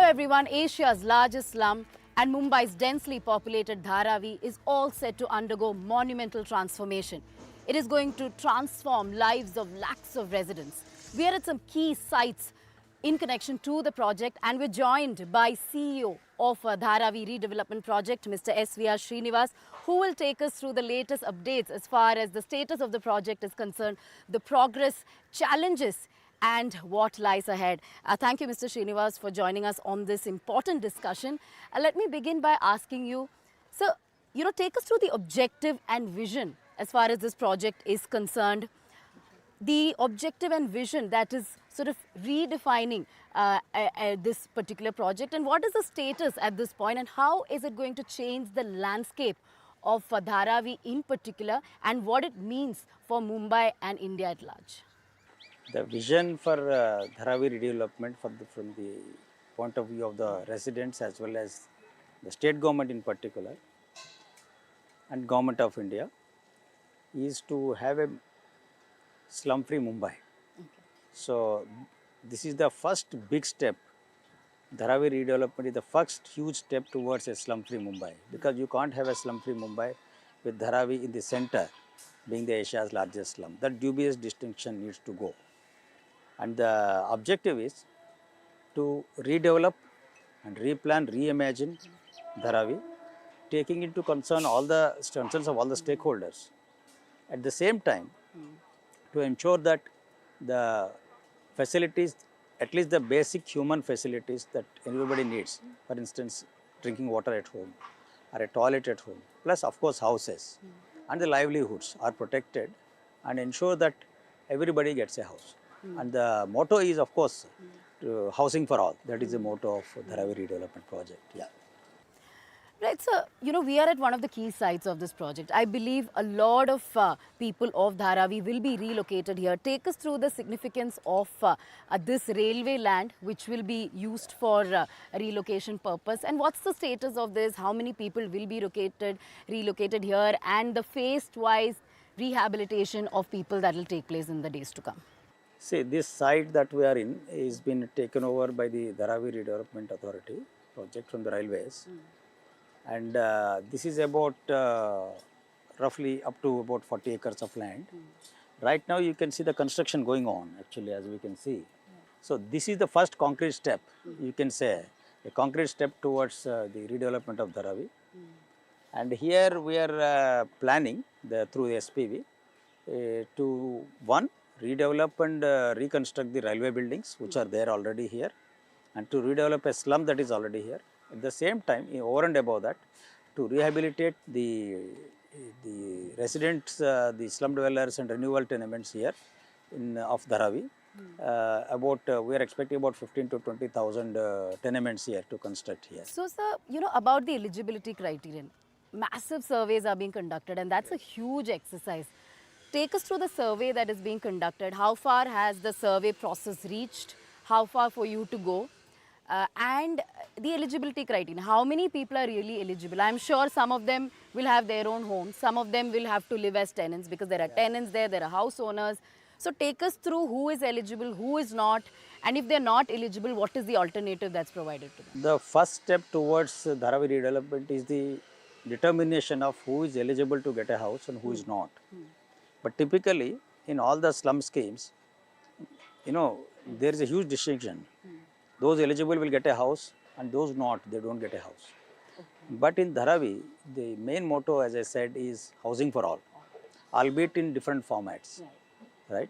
everyone, Asia's largest slum and Mumbai's densely populated Dharavi is all set to undergo monumental transformation. It is going to transform lives of lakhs of residents. We are at some key sites in connection to the project and we're joined by CEO of Dharavi Redevelopment Project, Mr. SVR Srinivas, who will take us through the latest updates as far as the status of the project is concerned, the progress, challenges and what lies ahead. Thank you, Mr. Srinivas, for joining us on this important discussion. Let me begin by asking you, so, take us through the objective and vision as far as this project is concerned. The objective and vision that is sort of redefining this particular project, and what is the status at this point, and how is it going to change the landscape of Dharavi in particular, and what it means for Mumbai and India at large? The vision for Dharavi redevelopment from the point of view of the residents as well as the state government in particular and government of India is to have a slum-free Mumbai. Okay. So this is the first big step. Dharavi redevelopment is the first huge step towards a slum-free Mumbai, because you can't have a slum-free Mumbai with Dharavi in the center being the Asia's largest slum. That dubious distinction needs to go. And the objective is to redevelop and replan, reimagine Dharavi, taking into concern all the concerns of all the stakeholders. At the same time, to ensure that the facilities, at least the basic human facilities that everybody needs, for instance, drinking water at home or a toilet at home, plus of course houses and the livelihoods are protected, and ensure that everybody gets a house. And the motto is, of course, housing for all. That is the motto of Dharavi Redevelopment Project. Yeah. Right, so, we are at one of the key sites of this project. I believe a lot of people of Dharavi will be relocated here. Take us through the significance of this railway land, which will be used for relocation purpose. And what's the status of this? How many people will be relocated here? And the phased-wise rehabilitation of people that will take place in the days to come. See, this site that we are in is been taken over by the Dharavi Redevelopment Authority project from the railways. And this is about roughly up to about 40 acres of land. Right now you can see the construction going on, actually, as we can see. So this is the first concrete step, you can say, a concrete step towards the redevelopment of Dharavi. And here we are planning through the SPV to redevelop and reconstruct the railway buildings which are there already here, and to redevelop a slum that is already here. At the same time, over and above that, to rehabilitate the residents, the slum dwellers and renewal tenements here of Dharavi. We are expecting about 15 to 20,000 tenements here to construct here. So, sir, about the eligibility criterion, massive surveys are being conducted, and that's a huge exercise. Take us through the survey that is being conducted. How far has the survey process reached? How far for you to go? And the eligibility criteria. How many people are really eligible? I'm sure some of them will have their own homes. Some of them will have to live as tenants, because there are tenants there are house owners. So take us through who is eligible, who is not, and if they're not eligible, what is the alternative that's provided to them? The first step towards Dharavi redevelopment is the determination of who is eligible to get a house and who is not. But typically, in all the slum schemes, there is a huge distinction. Those eligible will get a house, and those not, they don't get a house. Okay. But in Dharavi, the main motto, as I said, is housing for all, albeit in different formats, right?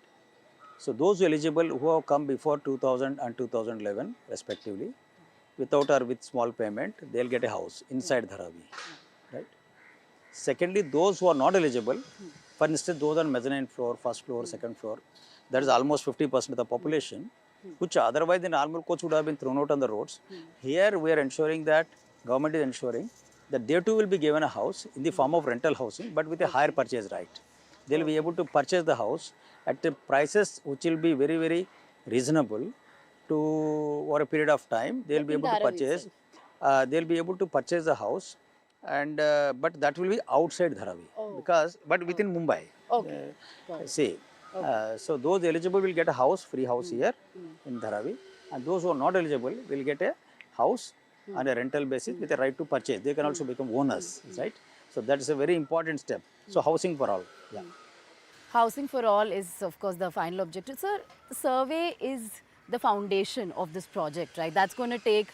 So those eligible who have come before 2000 and 2011 respectively, without or with small payment, they'll get a house inside Dharavi, right? Secondly, those who are not eligible, for instance, those on mezzanine floor, first floor, second floor, that is almost 50% of the population, which otherwise the normal coach would have been thrown out on the roads. Here we are ensuring that, government is ensuring that they too will be given a house in the form of rental housing, but with a higher purchase right. They will be able to purchase the house at the prices which will be very, very reasonable over a period of time. They will be able to purchase. They will be able to purchase the house, and but that will be outside Dharavi, but within Mumbai. Okay. So those eligible will get a house, free house here in Dharavi, and those who are not eligible will get a house on a rental basis with a right to purchase. They can also become owners, right? So that is a very important step. So housing for all. Yeah. Housing for all is, of course, the final objective. Sir, the survey is the foundation of this project, right? That's going to take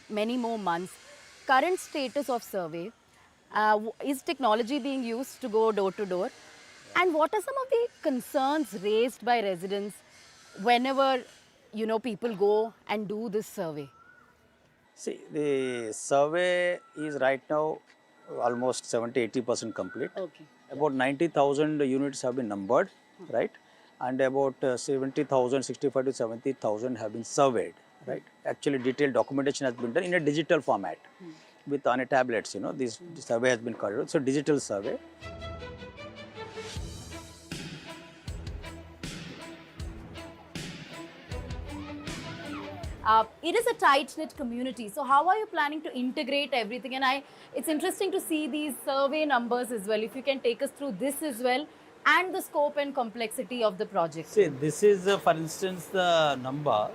many more months. Current status of survey, is technology being used to go door to door? And what are some of the concerns raised by residents whenever, people go and do this survey? See, the survey is right now almost 70-80% complete. Okay. About 90,000 units have been numbered, right? And about 70,000, 65 to 70,000 have been surveyed, right? Actually, detailed documentation has been done in a digital format with on a tablets. This survey has been carried out. So, digital survey. It is a tight-knit community. So how are you planning to integrate everything? And it's interesting to see these survey numbers as well. If you can take us through this as well, and the scope and complexity of the project. See, this is, for instance, the number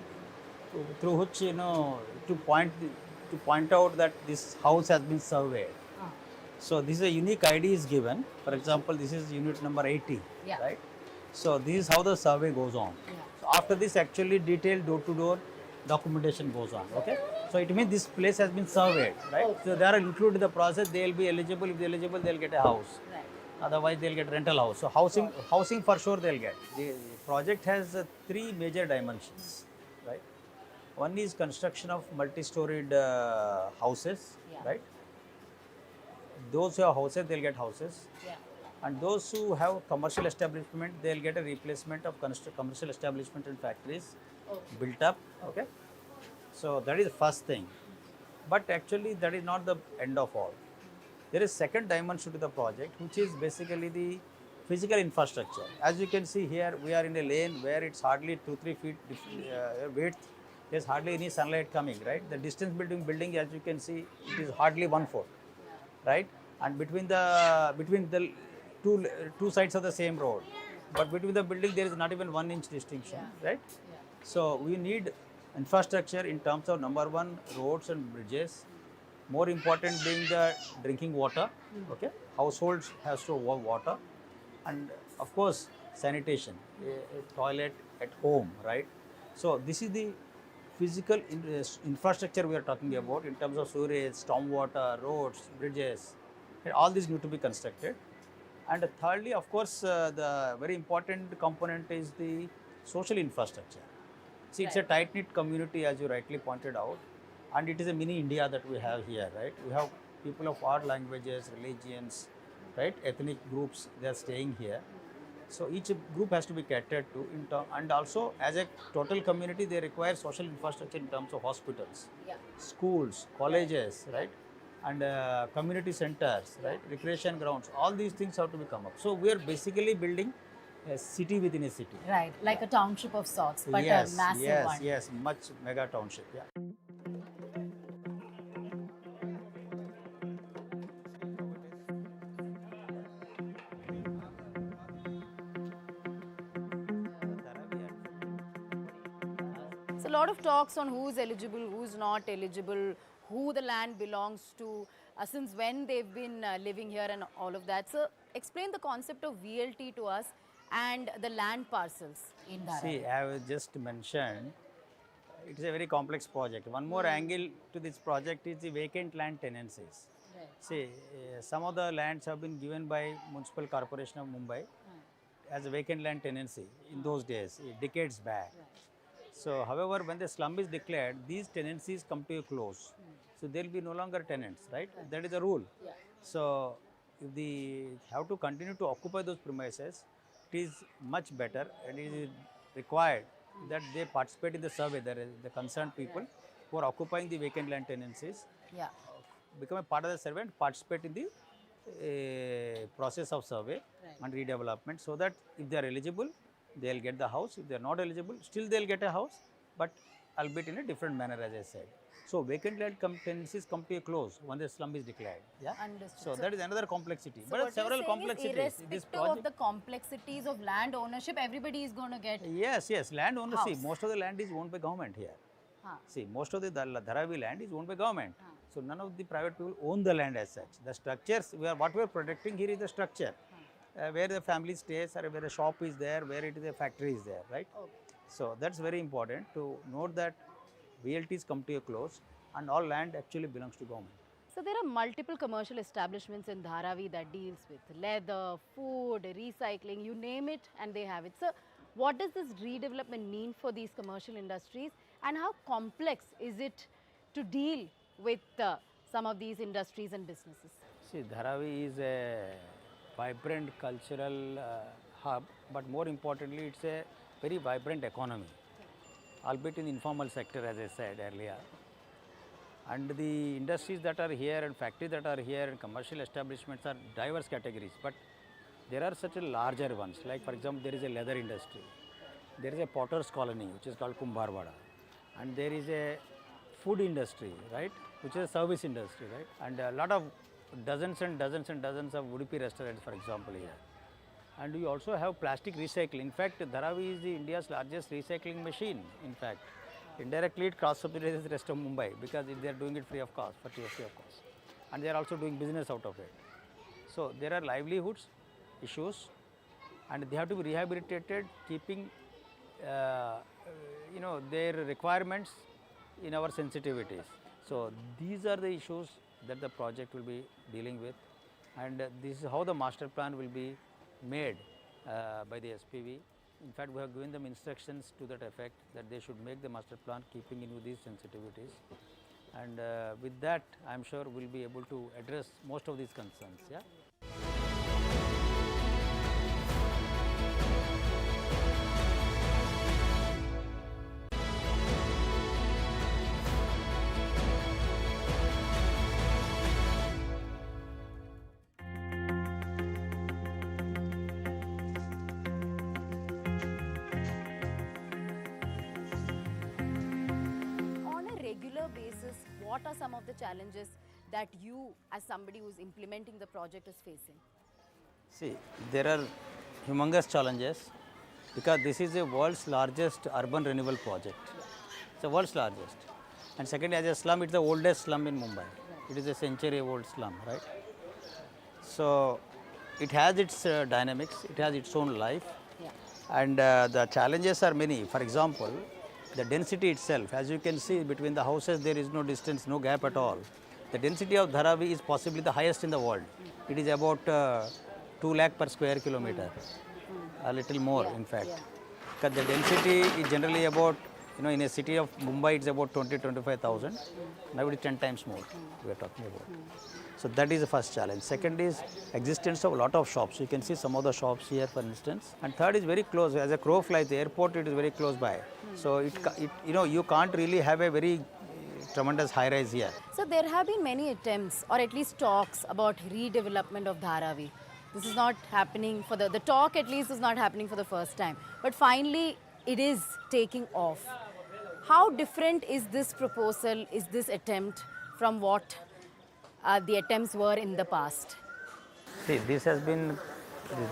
through which to point out that this house has been surveyed. So this is a unique ID is given. For example, this is unit number 80, right? So this is how the survey goes on. So after this, actually detailed door-to-door documentation goes on. Okay. So it means this place has been surveyed, right? So they are included in the process. They will be eligible. If they are eligible, they will get a house. Right. Otherwise, they will get rental house. So housing for sure they will get. The project has three major dimensions, right? One is construction of multi-storied houses, right? Those who have houses, they'll get houses. Yeah. And those who have commercial establishment, they'll get a replacement of commercial establishment and factories built up. Okay. So that is the first thing. But actually, that is not the end of all. There is second dimension to the project, which is basically the physical infrastructure. As you can see here, we are in a lane where it's hardly 2-3 feet width. There's hardly any sunlight coming, right? The distance between building, as you can see, it is hardly 1 foot, right? And between the two sides of the same road, but between the building there is not even 1 inch distinction, right? So we need infrastructure in terms of number one, roads and bridges. More important being the drinking water. Okay, households has to have water, and of course sanitation, a toilet at home, right? So this is the physical infrastructure we are talking about in terms of sewage, stormwater, roads, bridges. All these need to be constructed. And thirdly, of course, the very important component is the social infrastructure. See, it's a tight-knit community, as you rightly pointed out, and it is a mini India that we have here, right? We have people of all languages, religions, right? Ethnic groups, they are staying here. So each group has to be catered to, and also as a total community, they require social infrastructure in terms of hospitals, schools, colleges, right? And community centers, right? Recreation grounds. All these things have to be come up. So we are basically building a city within a city. Right, like a township of sorts, but yes, a massive one. Yes, much mega township. Yeah. So a lot of talks on who's eligible, who's not eligible, who the land belongs to, since when they've been living here and all of that. So explain the concept of VLT to us and the land parcels in Dharavi. See, I have just mentioned, it is a very complex project. One more angle to this project is the vacant land tenancies. Right. See, some of the lands have been given by Municipal Corporation of Mumbai as a vacant land tenancy in those days, decades back. Right. So, however, when the slum is declared, these tenancies come to a close. So, there will be no longer tenants, right? That is the rule. Yeah. So, if they have to continue to occupy those premises, it is much better and it is required that they participate in the survey. There is the concerned people who are occupying the vacant land tenancies become a part of the survey and participate in the process of survey and redevelopment, so that if they are eligible, they will get the house. If they are not eligible, still they will get a house, but albeit in a different manner, as I said. So vacant land tenancies come to a close when the slum is declared. Yeah. Understood. So that is another complexity. So but what several you're saying complexities. is irrespective of the complexities of land ownership, everybody is going to get. Yes, land ownership. Most of the land is owned by government here. See, most of the Dharavi land is owned by government. So none of the private people own the land as such. The structures, what we are protecting here is the structure. Where the family stays or where a shop is there, where it is a factory is there, right? Okay. So that's very important to note that realties come to a close and all land actually belongs to government. So there are multiple commercial establishments in Dharavi that deals with leather, food, recycling, you name it and they have it. So what does this redevelopment mean for these commercial industries and how complex is it to deal with some of these industries and businesses? See, Dharavi is a vibrant cultural hub, but more importantly, it's a very vibrant economy, albeit in the informal sector, as I said earlier. And the industries that are here and factories that are here and commercial establishments are diverse categories, but there are such a larger ones. Like for example, there is a leather industry, there is a potter's colony which is called Kumbharwada, and there is a food industry, right, which is a service industry, right, and a lot of dozens and dozens and dozens of Udupi restaurants, for example, here. And we also have plastic recycling. In fact, Dharavi is the India's largest recycling machine, in fact. Indirectly, it cross-subsidies the rest of Mumbai because they are doing it free of cost, for free of cost. And they are also doing business out of it. So, there are livelihoods issues and they have to be rehabilitated, keeping their requirements in our sensitivities. So, these are the issues that the project will be dealing with, and this is how the master plan will be made by the SPV. In fact, we have given them instructions to that effect that they should make the master plan keeping in with these sensitivities, and with that I am sure we will be able to address most of these concerns. Yeah. Basis, what are some of the challenges that you as somebody who is implementing the project is facing? See, there are humongous challenges because this is the world's largest urban renewal project. It's the world's largest. And second, as a slum, it's the oldest slum in Mumbai. It is a century-old slum, right? So, it has its dynamics, it has its own life. Yeah. And the challenges are many. For example, the density itself, as you can see between the houses, there is no distance, no gap at all. The density of Dharavi is possibly the highest in the world. It is about 2 lakh per square kilometer, a little more in fact. Because the density is generally about, in a city of Mumbai, it's about 20-25,000. Now it is 10 times more we are talking about. So that is the first challenge. Second is existence of a lot of shops. You can see some of the shops here, for instance. And third is very close. As a crow flies, the airport, it is very close by. So you can't really have a very tremendous high rise here. So there have been many attempts or at least talks about redevelopment of Dharavi. This is not happening for the talk at least is not happening for the first time. But finally it is taking off. How different is this proposal, is this attempt from what the attempts were in the past? See, the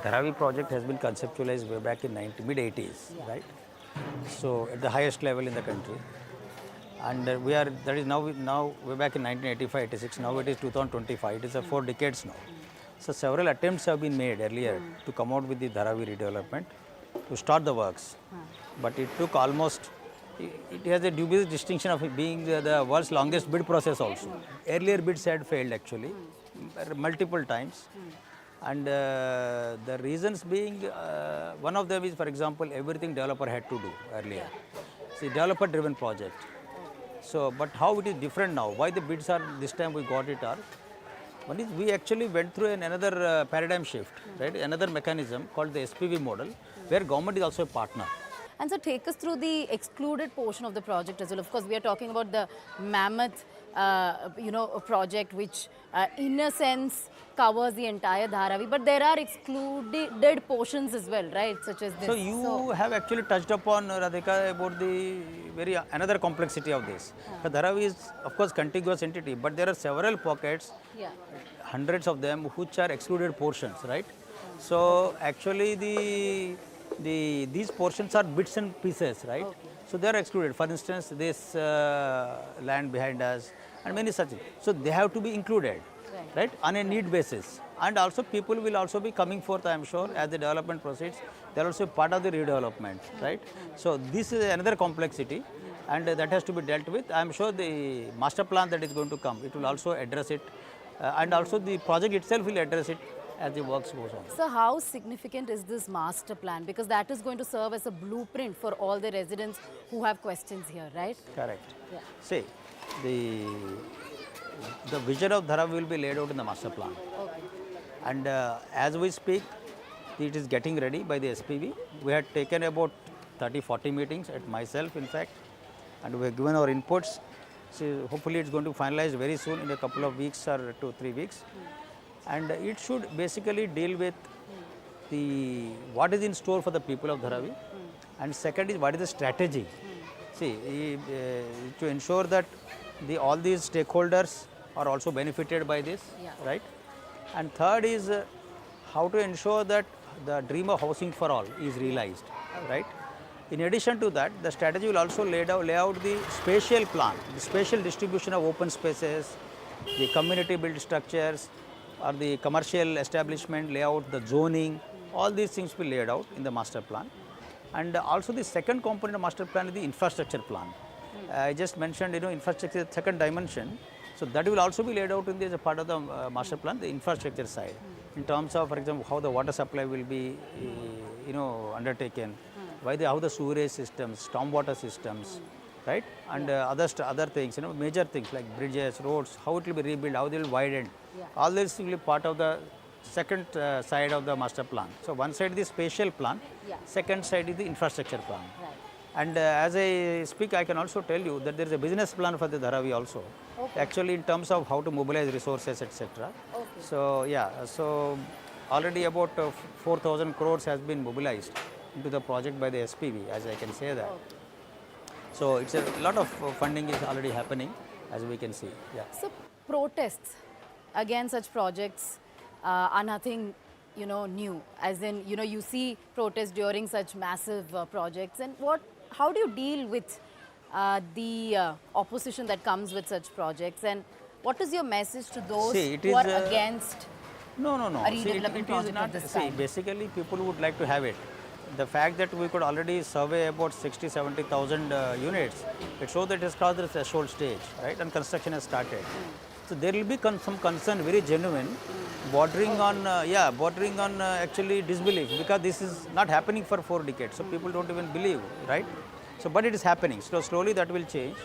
Dharavi project has been conceptualized way back in mid-80s, right? So at the highest level in the country. And that is now way back in 1985-86, now it is 2025, it is 4 decades now. So several attempts have been made earlier to come out with the Dharavi redevelopment, to start the works. But it took almost, it has a dubious distinction of being the world's longest bid process also. Earlier bids had failed actually, multiple times. And the reasons being, one of them is, for example, everything developer had to do earlier. See, developer driven project. So, but how it is different now, why the bids are, this time we got it are, one is we actually went through another paradigm shift, right? Another mechanism called the SPV model, where government is also a partner. And so take us through the excluded portion of the project as well. Of course, we are talking about the mammoth, project which in a sense covers the entire Dharavi. But there are excluded portions as well, right? Such as this. So you have actually touched upon, Radhika, about the another complexity of this. Dharavi is, of course, contiguous entity, but there are several pockets, hundreds of them, which are excluded portions, right? So actually these portions are bits and pieces, right? So they are excluded. For instance, this land behind us and many such. So they have to be included, right, on a need basis. And also people will also be coming forth, I am sure, as the development proceeds. They are also part of the redevelopment, right? So this is another complexity, and that has to be dealt with. I am sure the master plan that is going to come, it will also address it, and also the project itself will address it as the works goes on. So how significant is this master plan? Because that is going to serve as a blueprint for all the residents who have questions here, right? Correct. Yeah. See, the vision of Dharavi will be laid out in the master plan. Okay. And as we speak, it is getting ready by the SPV. We had taken about 30-40 meetings at myself, in fact, and we have given our inputs. So hopefully it's going to finalize very soon, in a couple of weeks or 2-3 weeks. And it should basically deal with the what is in store for the people of Dharavi, and second is what is the strategy. See, to ensure that all these stakeholders are also benefited by this, right? And third is how to ensure that the dream of housing for all is realized, right? In addition to that, the strategy will also lay out the spatial plan, the spatial distribution of open spaces, the community built structures, or the commercial establishment layout, the zoning, all these things will be laid out in the master plan. And also the second component of master plan is the infrastructure plan. I just mentioned, infrastructure is the second dimension. So that will also be laid out in this as a part of the master plan, the infrastructure side, in terms of, for example, how the water supply will be, undertaken, how the sewerage systems, stormwater systems, right, and other things, major things like bridges, roads, how it will be rebuilt, how they will widen. All this will be part of the second side of the master plan. So one side is the spatial plan, second side is the infrastructure plan. Right. And as I speak, I can also tell you that there is a business plan for the Dharavi also, actually in terms of how to mobilize resources, etc. So so already about 4,000 crores has been mobilized into the project by the SPV, as I can say that. So it's a lot of funding is already happening, as we can see. So protests against such projects are nothing, new. As in, you see protests during such massive projects. And how do you deal with the opposition that comes with such projects? And what is your message to those who are against No. a redevelopment It project is not. of this See, kind? basically people would like to have it. The fact that we could already survey about 60,000-70,000 units, it shows that it has crossed the threshold stage, right? And construction has started. So there will be some concern, very genuine, bordering on actually disbelief, because this is not happening for 4 decades. So people don't even believe, right? So, but it is happening. So slowly that will change.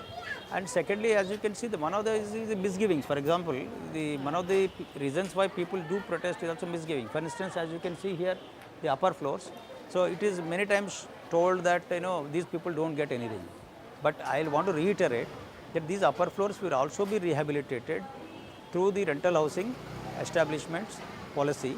And secondly, as you can see, one of the misgivings. For example, one of the reasons why people do protest is also misgiving. For instance, as you can see here, the upper floors. So it is many times told that these people don't get anything. But I want to reiterate that these upper floors will also be rehabilitated through the rental housing establishments policy,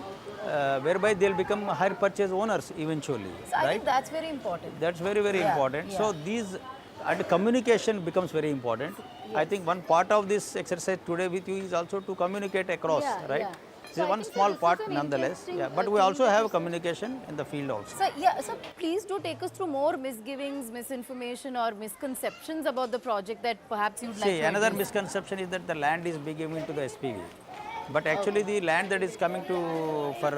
whereby they'll become hire purchase owners eventually. So I think that's very important. That's very, very important. So these, and communication becomes very important. I think one part of this exercise today with you is also to communicate across, right? This is one small part nonetheless. But we also have communication in the field also. So please do take us through more misgivings, misinformation or misconceptions about the project that perhaps you'd like to another address. misconception is that the land is being given to the SPV. But actually the land that is coming for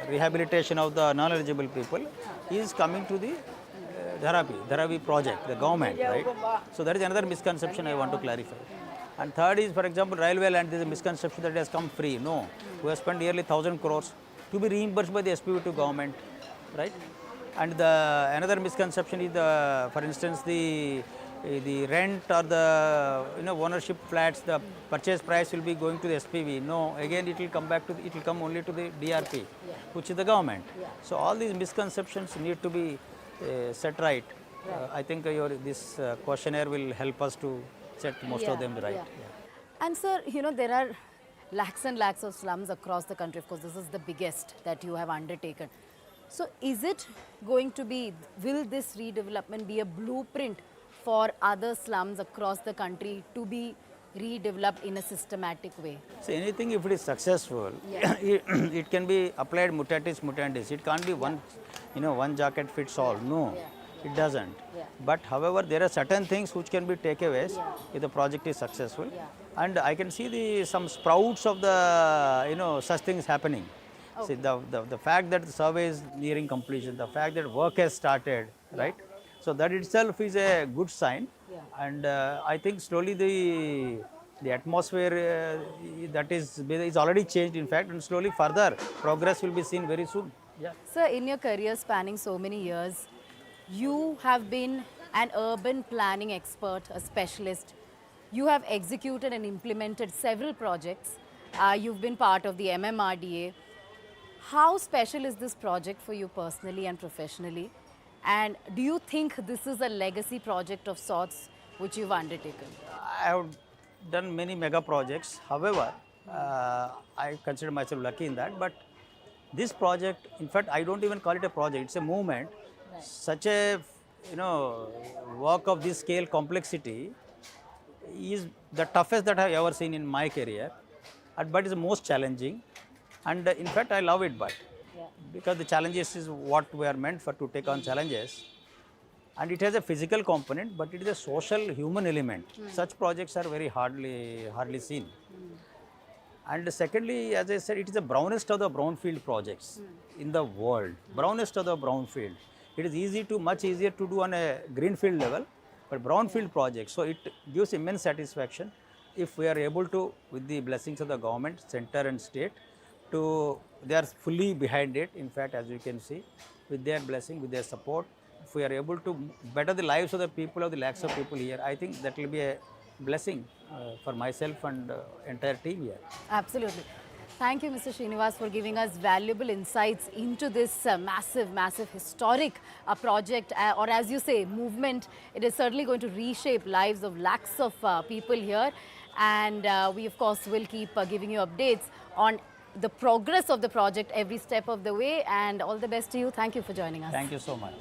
rehabilitation of the non-eligible people is coming to the Dharavi project, the government, right? So that is another misconception I want to clarify. And third is, for example, railway land, there is a misconception that it has come free. No, we have spent nearly 1,000 crores to be reimbursed by the SPV to government, right? And another misconception is, for instance, the rent or the ownership flats, the purchase price will be going to the SPV. No, again it will come only to the DRP, which is the government. So all these misconceptions need to be set right. I think this questionnaire will help us to set most of them right. And sir, there are lakhs and lakhs of slums across the country. Of course, this is the biggest that you have undertaken. So is it going to be, will this redevelopment be a blueprint for other slums across the country to be redeveloped in a systematic way? So anything, if it is successful, it can be applied mutatis mutandis. It can't be one jacket fits all. No. It doesn't. Yeah. But however, there are certain things which can be takeaways if the project is successful. Yeah. And I can see some sprouts of the such things happening. See the fact that the survey is nearing completion, the fact that work has started, right? So that itself is a good sign. Yeah. And I think slowly the atmosphere that is already changed, in fact, and slowly further progress will be seen very soon. Yeah. Sir, in your career spanning so many years, you have been an urban planning expert, a specialist. You have executed and implemented several projects. You've been part of the MMRDA. How special is this project for you personally and professionally? And do you think this is a legacy project of sorts which you've undertaken? I have done many mega projects. However, I consider myself lucky in that. But this project, in fact, I don't even call it a project. It's a movement. Right. Such a work of this scale, complexity, is the toughest that I've ever seen in my career, but it's the most challenging. And in fact, I love it. But because the challenges is what we are meant for, to take on challenges. And it has a physical component, but it is a social human element. Such projects are very hardly seen. And secondly, as I said, it is the brownest of the brownfield projects in the world. Brownest of the brownfield. It is much easier to do on a greenfield level, but brownfield projects. So it gives immense satisfaction if we are able to, with the blessings of the government, center and state, they are fully behind it. In fact, as you can see, with their blessing, with their support, if we are able to better the lives of the people, of the lakhs of people here, I think that will be a blessing for myself and entire team here. Absolutely. Thank you, Mr. Srinivas, for giving us valuable insights into this massive, historic project, or as you say, movement. It is certainly going to reshape lives of lakhs of people here. And we, of course, will keep giving you updates on the progress of the project every step of the way. And all the best to you. Thank you for joining us. Thank you so much.